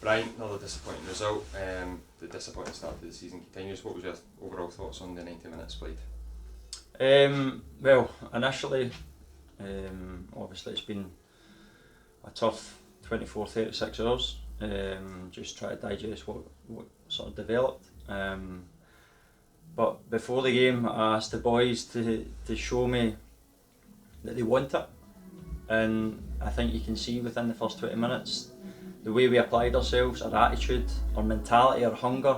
Brian, another disappointing result. The disappointing start to the season continues. What was your overall thoughts on the 90 minutes played? Well, initially, obviously it's been a tough 24-36 hours. Just try to digest what sort of developed. But before the game, I asked the boys to show me that they want it, and I think you can see within the first 20 minutes the way we applied ourselves, our attitude, our mentality, our hunger,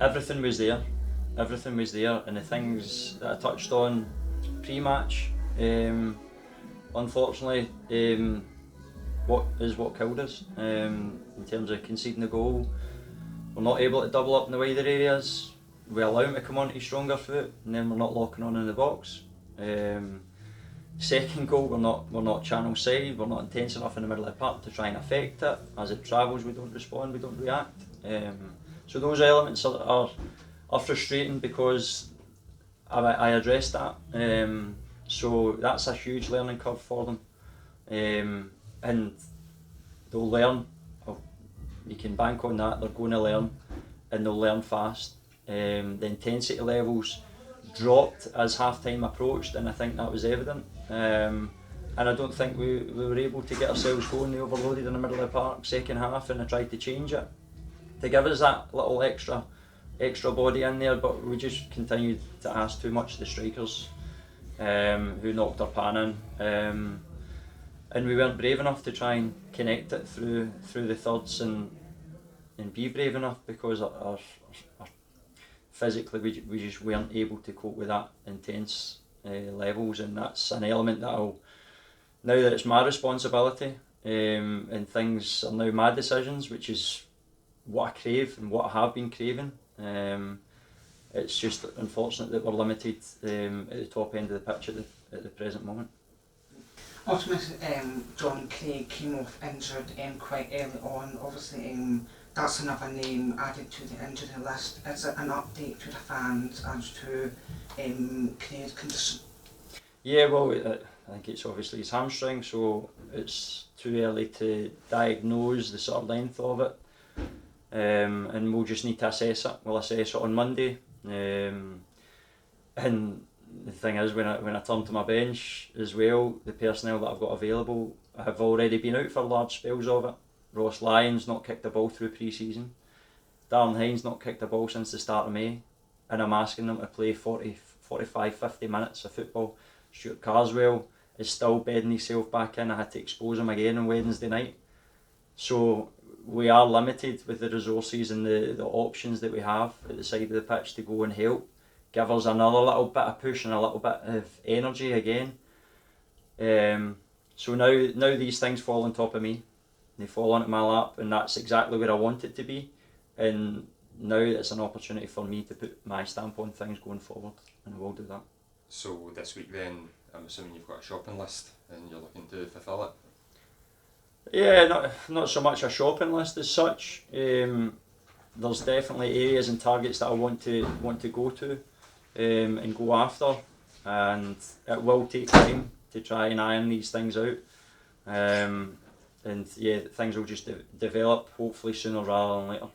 everything was there. Everything was there, and the things that I touched on pre-match, unfortunately, what killed us in terms of conceding the goal. We're not able to double up in the wider areas. We allow them to come onto stronger foot, and then we're not locking on in the box. Second goal, we're not channel side. We're not intense enough in the middle of the park to try and affect it. As it travels, we don't respond. We don't react. So those elements are frustrating because I addressed that. So that's a huge learning curve for them, and they'll learn. You can bank on that. They're going to learn, and they'll learn fast. The intensity levels dropped as half-time approached, and I think that was evident. And I don't think we were able to get ourselves going. They overloaded in the middle of the park second half, and I tried to change it to give us that little extra body in there, but we just continued to ask too much of the strikers, who knocked our pan in, and we weren't brave enough to try and connect it through the thirds and be brave enough, because our physically we just weren't able to cope with that intense levels, and that's an element that now that it's my responsibility, and things are now my decisions, which is what I crave and what I have been craving. It's just unfortunate that we're limited at the top end of the pitch at the present moment. Ultimately, John Craig came off injured quite early on. Obviously, that's another name added to the injury list. Is it an update to the fans as to Craig's condition? Yeah, well, I think it's obviously his hamstring, so it's too early to diagnose the sort of length of it. And we'll just need to assess it. We'll assess it on Monday. And the thing is, when I turn to my bench as well, the personnel that I've got available have already been out for large spells of it. Ross Lyon's not kicked a ball through pre-season. Darren Hines not kicked a ball since the start of May. And I'm asking them to play 40, 45, 50 minutes of football. Stuart Carswell is still bedding himself back in. I had to expose him again on Wednesday night. So we are limited with the resources and the options that we have at the side of the pitch to go and help. Give us another little bit of push and a little bit of energy again. So now these things fall on top of me. They fall onto my lap, and that's exactly where I want it to be. And now it's an opportunity for me to put my stamp on things going forward, and I will do that. So this week then, I'm assuming you've got a shopping list and you're looking to fulfil it? Yeah, not so much a shopping list as such. There's definitely areas and targets that I want to go to and go after, and it will take time to try and iron these things out. And yeah, things will just develop hopefully sooner rather than later.